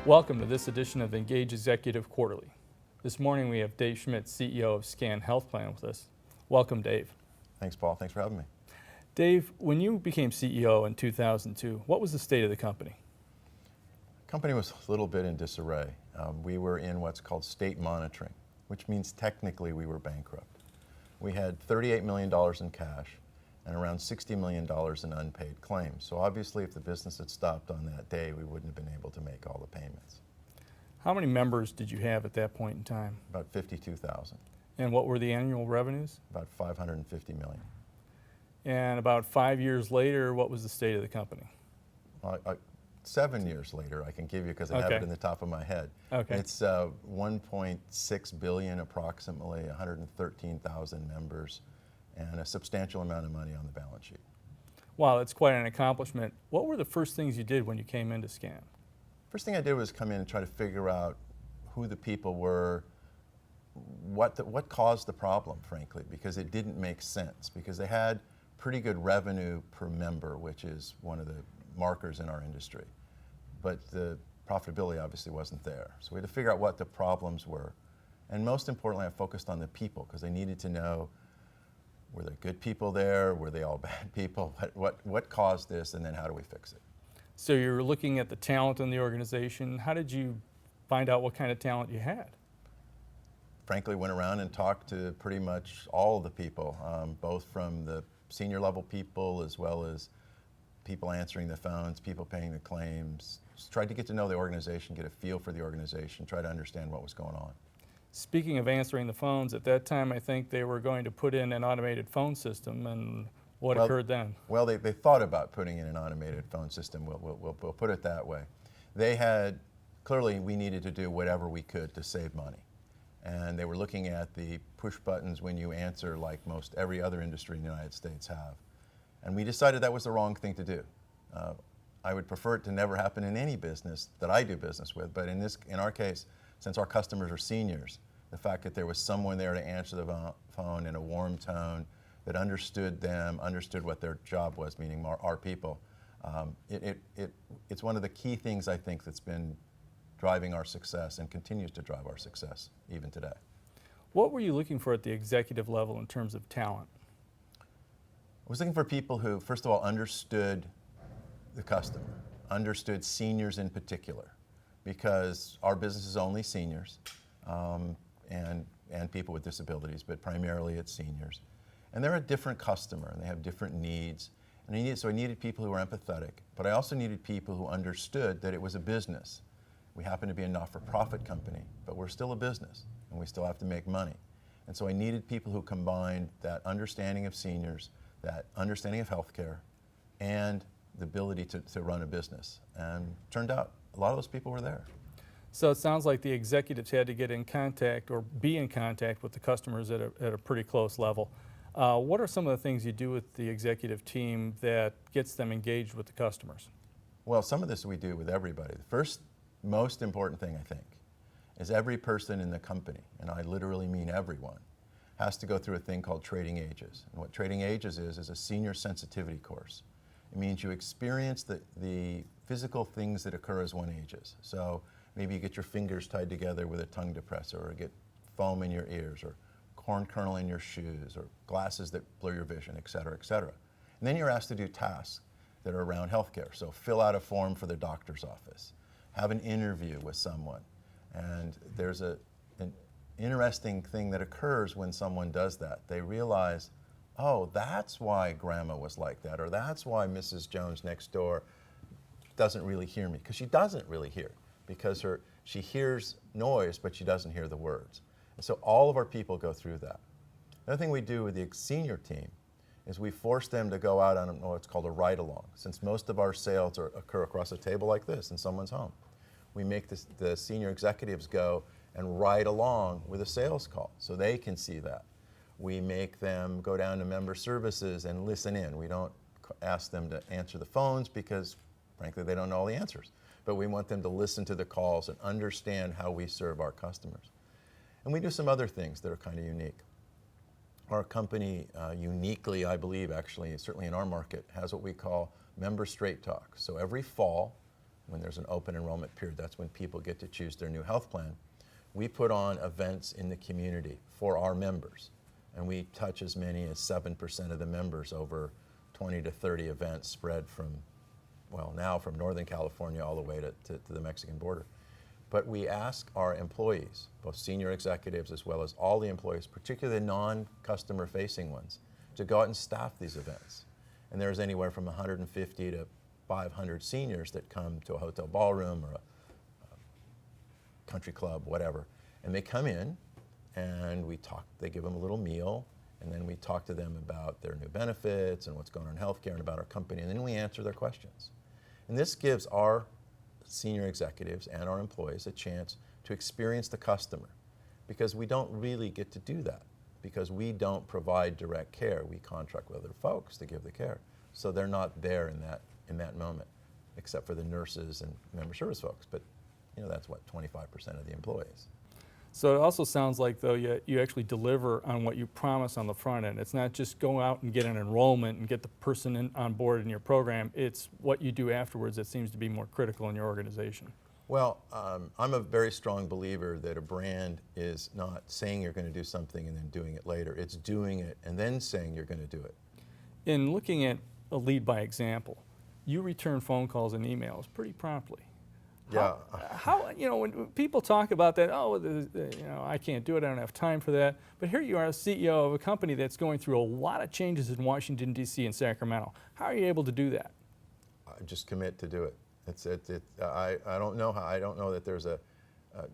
Welcome to this edition of Engage Executive Quarterly. This morning we have Dave Schmidt, CEO of SCAN Healthplan with us. Welcome, Dave. Thanks, Paul. Thanks for having me. Dave, when you became CEO in 2002, what was the state of the company? The company was a little bit in disarray. We were in what's called state monitoring, which means technically we were bankrupt. We had $38 million in cash and around $60 million in unpaid claims. So obviously if the business had stopped on that day, we wouldn't have been able to make all the payments. How many members did you have at that point in time? About 52,000. And what were the annual revenues? About 550 million. And about 5 years later, what was the state of the company? 7 years later, I can give you because I have it in the top of my head. Okay. It's 1.6 billion approximately, 113,000 members, and a substantial amount of money on the balance sheet. Wow, that's quite an accomplishment. What were the first things you did when you came into SCAN? First thing I did was come in and try to figure out who the people were, what caused the problem, frankly, because it didn't make sense, because they had pretty good revenue per member, which is one of the markers in our industry. But the profitability obviously wasn't there. So we had to figure out what the problems were. And most importantly, I focused on the people, because they needed to know, were there good people there? Were they all bad people? What caused this, and then how do we fix it? So you were looking at the talent in the organization. How did you find out what kind of talent you had? Frankly, went around and talked to pretty much all of the people, both from the senior level people as well as people answering the phones, people paying the claims. Just tried to get to know the organization, get a feel for the organization, try to understand what was going on. Speaking of answering the phones, at that time I think they were going to put in an automated phone system, and what occurred then? Well, they thought about putting in an automated phone system, we'll put it that way. They had, clearly we needed to do whatever we could to save money. And they were looking at the push buttons when you answer like most every other industry in the United States have. And we decided that was the wrong thing to do. I would prefer it to never happen in any business that I do business with, but in our case, since our customers are seniors, the fact that there was someone there to answer the phone in a warm tone that understood them, understood what their job was, meaning our people, it's one of the key things I think that's been driving our success and continues to drive our success even today. What were you looking for at the executive level in terms of talent? I was looking for people who, first of all, understood the customer, understood seniors in particular, because our business is only seniors and people with disabilities, but primarily it's seniors. And they're a different customer, and they have different needs. And so I needed people who were empathetic, but I also needed people who understood that it was a business. We happen to be a not-for-profit company, but we're still a business, and we still have to make money. And so I needed people who combined that understanding of seniors, that understanding of healthcare, and the ability to run a business. And turned out a lot of those people were there. So it sounds like the executives had to get in contact or be in contact with the customers at a pretty close level. What are some of the things you do with the executive team that gets them engaged with the customers? Well, some of this we do with everybody. The first most important thing, I think, is every person in the company, and I literally mean everyone, has to go through a thing called Trading Ages. And what Trading Ages is a senior sensitivity course. It means you experience the physical things that occur as one ages. So maybe you get your fingers tied together with a tongue depressor, or get foam in your ears, or corn kernel in your shoes, or glasses that blur your vision, et cetera, et cetera. And then you're asked to do tasks that are around healthcare. So fill out a form for the doctor's office, have an interview with someone. And there's an interesting thing that occurs when someone does that. They realize, oh, that's why grandma was like that, or that's why Mrs. Jones next door doesn't really hear me, because she doesn't really hear, because she hears noise, but she doesn't hear the words. And so all of our people go through that. Another thing we do with the senior team is we force them to go out on what's called a ride-along, since most of our sales occur across a table like this in someone's home. We make the senior executives go and ride along with a sales call so they can see that. We make them go down to member services and listen in. We don't ask them to answer the phones because, frankly, they don't know all the answers. But we want them to listen to the calls and understand how we serve our customers. And we do some other things that are kind of unique. Our company uniquely, I believe, actually, certainly in our market, has what we call member straight talk. So every fall, when there's an open enrollment period, that's when people get to choose their new health plan. We put on events in the community for our members, and we touch as many as 7% of the members over 20 to 30 events spread from, well, now from Northern California all the way to the Mexican border. But we ask our employees, both senior executives as well as all the employees, particularly the non-customer facing ones, to go out and staff these events. And there's anywhere from 150 to 500 seniors that come to a hotel ballroom or a country club, whatever. And they come in and we talk, they give them a little meal, and then we talk to them about their new benefits and what's going on in healthcare and about our company, and then we answer their questions. And this gives our senior executives and our employees a chance to experience the customer, because we don't really get to do that, because we don't provide direct care. We contract with other folks to give the care. So they're not there in that moment, except for the nurses and member service folks. But you know, that's what, 25% of the employees. So it also sounds like, though, you actually deliver on what you promise on the front end. It's not just go out and get an enrollment and get the person on board in your program. It's what you do afterwards that seems to be more critical in your organization. Well, I'm a very strong believer that a brand is not saying you're going to do something and then doing it later. It's doing it and then saying you're going to do it. In looking at a lead by example, you return phone calls and emails pretty promptly. Yeah. How, you know, when people talk about that, oh, you know, I can't do it, I don't have time for that. But here you are, a CEO of a company that's going through a lot of changes in Washington, D.C. and Sacramento. How are you able to do that? I just commit to do it. I don't know how. I don't know that there's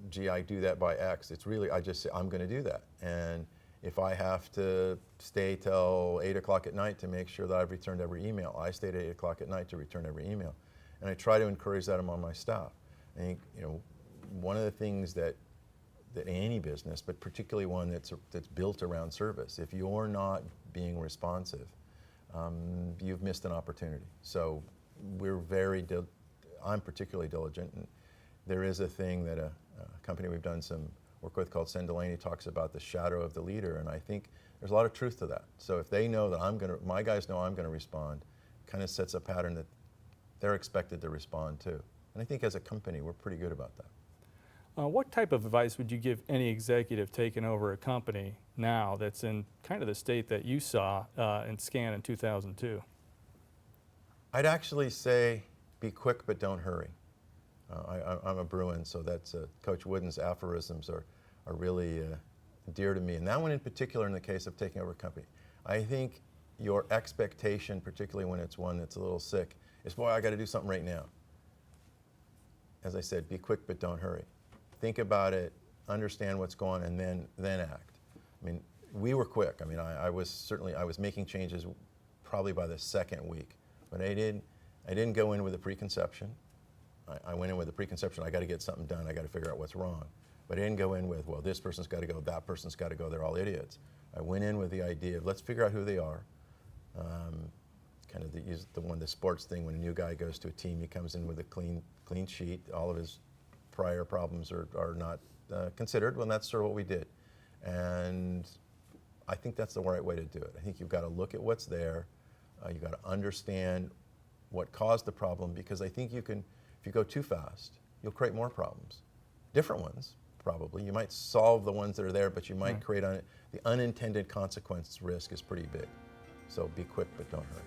gee, I do that by X. It's really, I just say, I'm going to do that. And if I have to stay till 8 o'clock at night to make sure that I've returned every email, I stay at 8 o'clock at night to return every email. And I try to encourage that among my staff. I think, you know, one of the things that any business, but particularly one that's built around service, if you're not being responsive, you've missed an opportunity. So we're I'm particularly diligent, and there is a thing that a company we've done some work with called Sen Delaney talks about the shadow of the leader, and I think there's a lot of truth to that. So if they know that my guys know I'm going to respond, kind of sets a pattern that they're expected to respond to. And I think as a company, we're pretty good about that. What type of advice would you give any executive taking over a company now that's in kind of the state that you saw in SCAN in 2002? I'd actually say be quick but don't hurry. I'm a Bruin, so that's Coach Wooden's aphorisms are really dear to me. And that one in particular in the case of taking over a company. I think your expectation, particularly when it's one that's a little sick, is, boy, I got to do something right now. As I said, be quick but don't hurry. Think about it, understand what's going on, and then act. I mean, we were quick. I mean, I was making changes probably by the second week, but I didn't go in with a preconception. I went in with a preconception, I got to get something done, I got to figure out what's wrong. But I didn't go in with, well, this person's got to go, that person's got to go, they're all idiots. I went in with the idea of, let's figure out who they are. Kind of the sports thing, when a new guy goes to a team, he comes in with a clean sheet. All of his prior problems are not considered. Well, that's sort of what we did. And I think that's the right way to do it. I think you've got to look at what's there. You've got to understand what caused the problem, because I think if you go too fast, you'll create more problems. Different ones, probably. You might solve the ones that are there, but you might create the unintended consequence risk is pretty big. So be quick, but don't hurry.